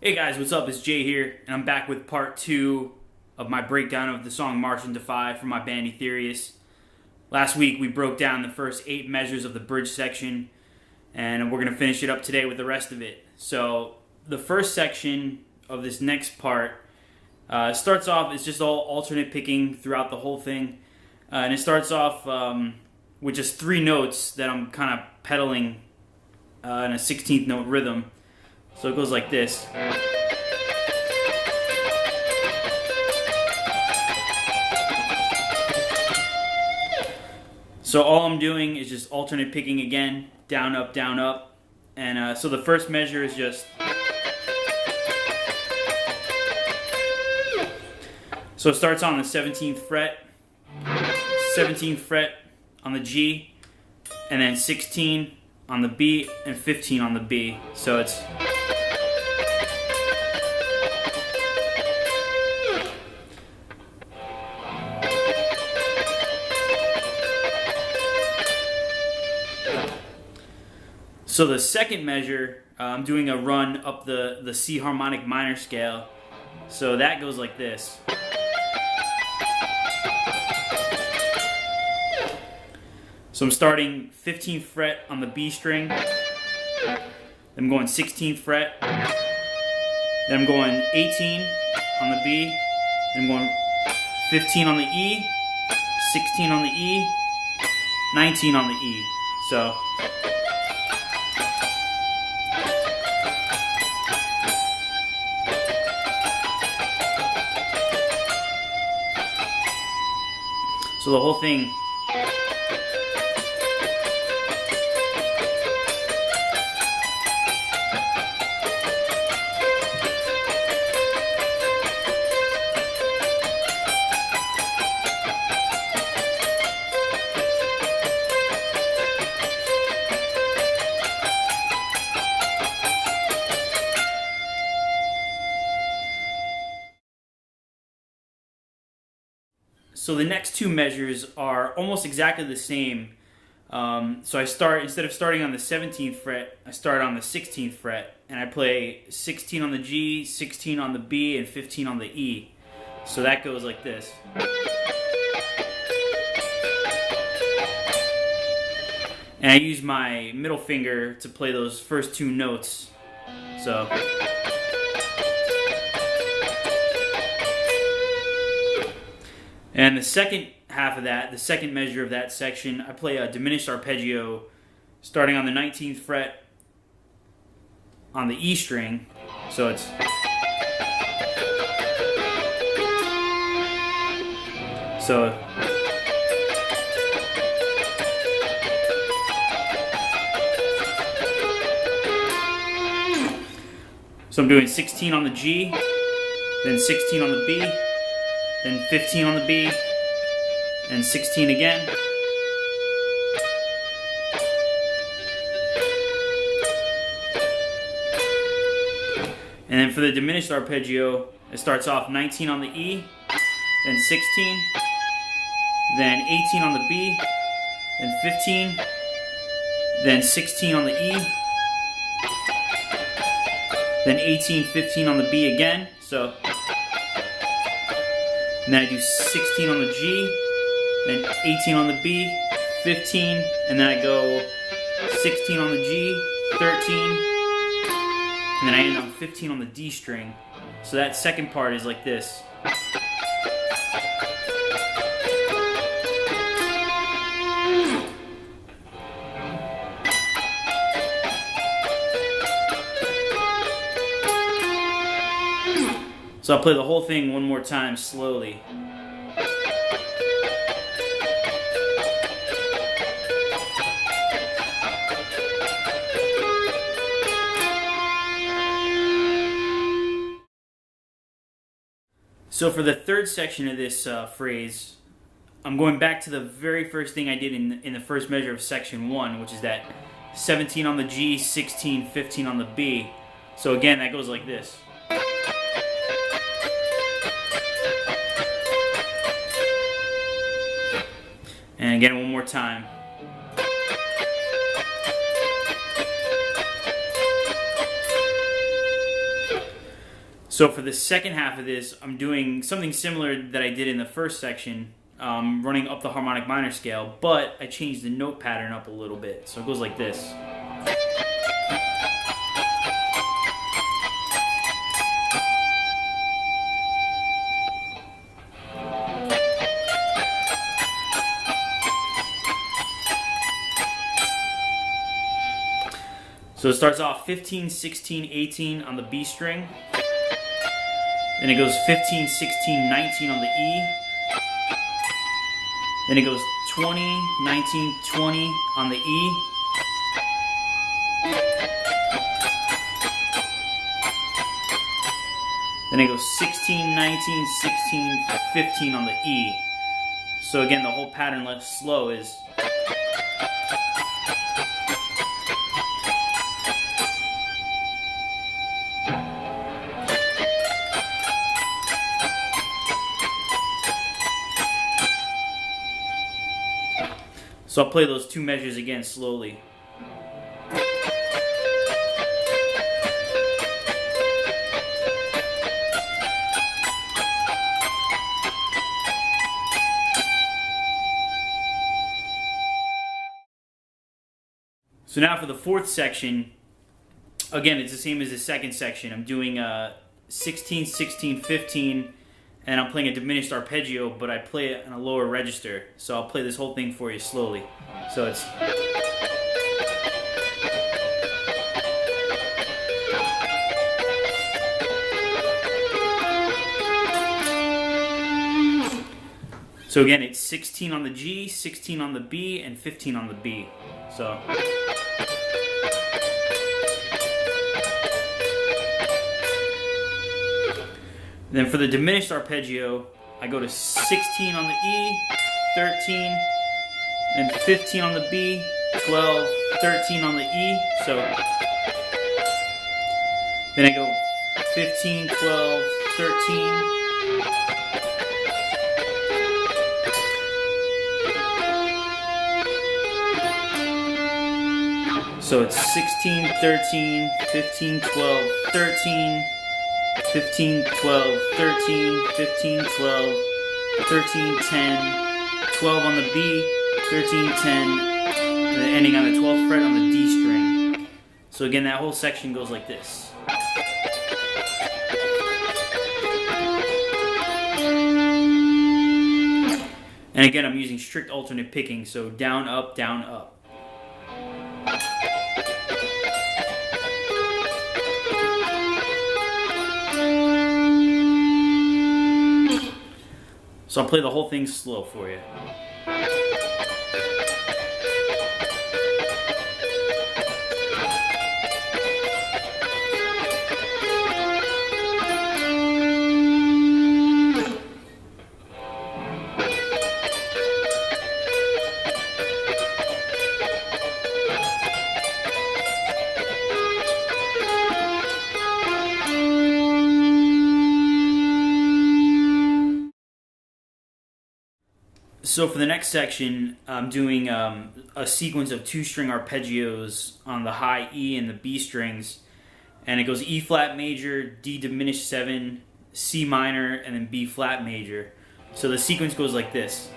Hey guys, what's up? It's Jay here, and I'm back with part 2 of my breakdown of the song March and Defy from my band Etherius. Last week we broke down the first 8 measures of the bridge section, and we're going to finish it up today with the rest of it. So the first section of this next part starts off, it's just all alternate picking throughout the whole thing, and it starts off with just 3 notes that I'm kind of pedaling in a 16th note rhythm. So it goes like this. So all I'm doing is just alternate picking again, down, up, down, up. And so the first measure is just... So it starts on the 17th fret, 17th fret on the G, and then 16 on the B, and 15 on the B. So it's... So the second measure, I'm doing a run up the C harmonic minor scale. So that goes like this. So I'm starting 15th fret on the B string. Then I'm going 16th fret. Then I'm going 18 on the B. Then I'm going 15 on the E. 16 on the E. 19 on the E. So... So the whole thing. So the next 2 measures are almost exactly the same. So I start, instead of starting on the 17th fret, I start on the 16th fret, and I play 16 on the G, 16 on the B, and 15 on the E. So that goes like this. And I use my middle finger to play those first 2 notes. So... And the second half of that, the second measure of that section, I play a diminished arpeggio starting on the 19th fret on the E string. So it's... So I'm doing 16 on the G, then 16 on the B, then 15 on the B, and 16 again. And then for the diminished arpeggio, it starts off 19 on the E, then 16, then 18 on the B, then 15, then 16 on the E, then 18, 15 on the B again. So... And then I do 16 on the G, then 18 on the B, 15, and then I go 16 on the G, 13, and then I end on 15 on the D string. So that second part is like this. So I'll play the whole thing one more time slowly. So for the third section of this phrase, I'm going back to the very first thing I did in the first measure of section 1, which is that 17 on the G, 16, 15 on the B. So again, that goes like this. And again, one more time. So for the second half of this, I'm doing something similar that I did in the first section, running up the harmonic minor scale, but I changed the note pattern up a little bit. So it goes like this. So it starts off 15, 16, 18 on the B string. Then it goes 15, 16, 19 on the E. Then it goes 20, 19, 20 on the E. Then it goes 16, 19, 16, 15 on the E. So again, the whole pattern left slow is... So I'll play those two measures again slowly. So now for the fourth section, again, it's the same as the second section. I'm doing 16, 16, 15, and I'm playing a diminished arpeggio, but I play it on a lower register. So I'll play this whole thing for you slowly. So it's... So again, it's 16 on the G, 16 on the B, and 15 on the B. So... Then for the diminished arpeggio, I go to 16 on the E, 13, then 15 on the B, 12, 13 on the E. So then I go 15, 12, 13. So it's 16, 13, 15, 12, 13, 15, 12, 13, 15, 12, 13, 10, 12 on the B, 13, 10, and then ending on the 12th fret on the D string. So again, that whole section goes like this. And again, I'm using strict alternate picking, so down, up, down, up. So I'll play the whole thing slow for you. So for the next section, I'm doing a sequence of two-string arpeggios on the high E and the B strings, and it goes E flat major, D diminished 7, C minor, and then B flat major. So the sequence goes like this.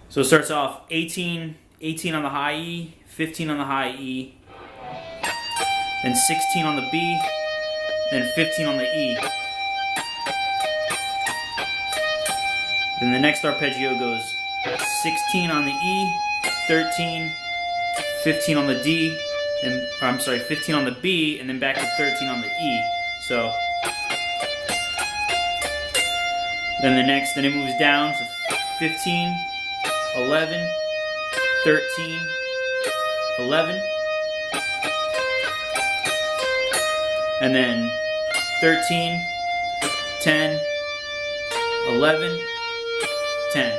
So it starts off 18, 18 on the high E, 15 on the high E, then 16 on the B, then 15 on the E. Then the next arpeggio goes 16 on the E, 13, 15 on the D, and, or I'm sorry, 15 on the B, and then back to 13 on the E. So then then it moves down to 15, 11, 13, 11, and then 13, 10, 11, 10.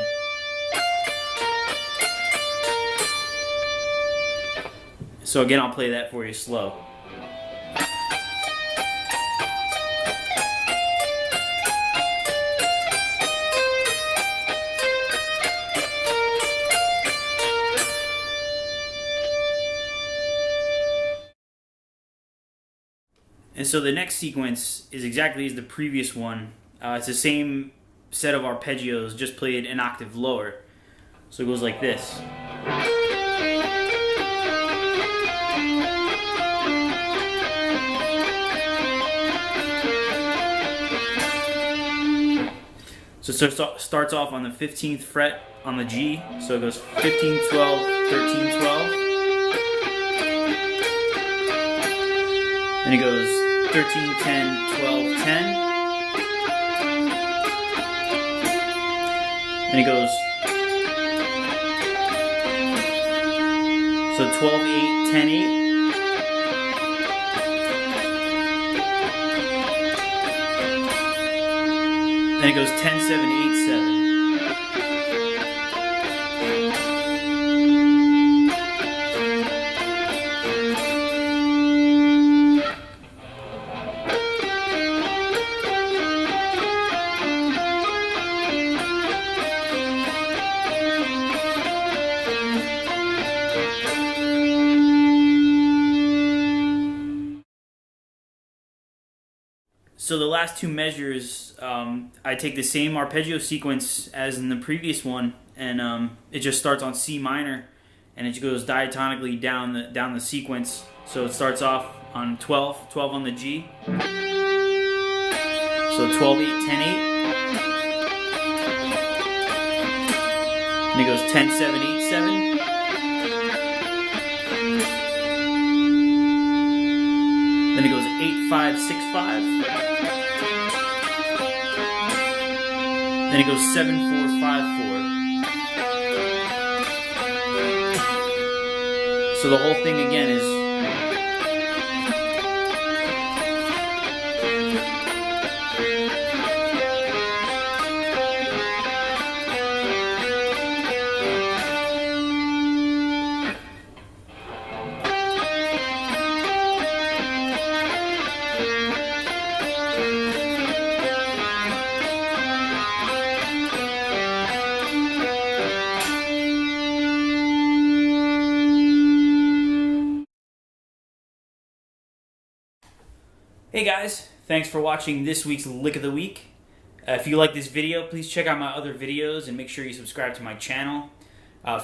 So again, I'll play that for you slow. And so the next sequence is exactly as the previous one. It's the same set of arpeggios, just played an octave lower. So it goes like this. So it starts off on the 15th fret on the G. So it goes 15, 12, 13, 12. Then it goes 13, 10, 12, 10. Then it goes so 12, 8, 10, 8. Then it goes 10, 7, 8, 7. So the last two measures, I take the same arpeggio sequence as in the previous one, and it just starts on C minor, and it goes diatonically down the sequence. So it starts off on 12, 12 on the G. So 12, 8, 10, 8. And it goes 10, 7, 8, 7. Then it goes 8, 5, 6, 5. Then it goes 7, 4, 5, 4. So the whole thing again is Hey guys, thanks for watching this week's Lick of the Week. If you like this video, please check out my other videos and make sure you subscribe to my channel.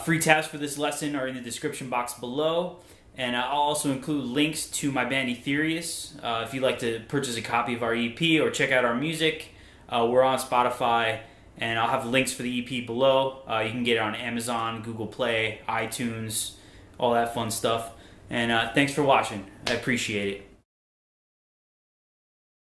Free tabs for this lesson are in the description box below, and I'll also include links to my band Etherius. If you'd like to purchase a copy of our EP or check out our music, we're on Spotify, and I'll have links for the EP below. You can get it on Amazon, Google Play, iTunes, all that fun stuff. And thanks for watching. I appreciate it.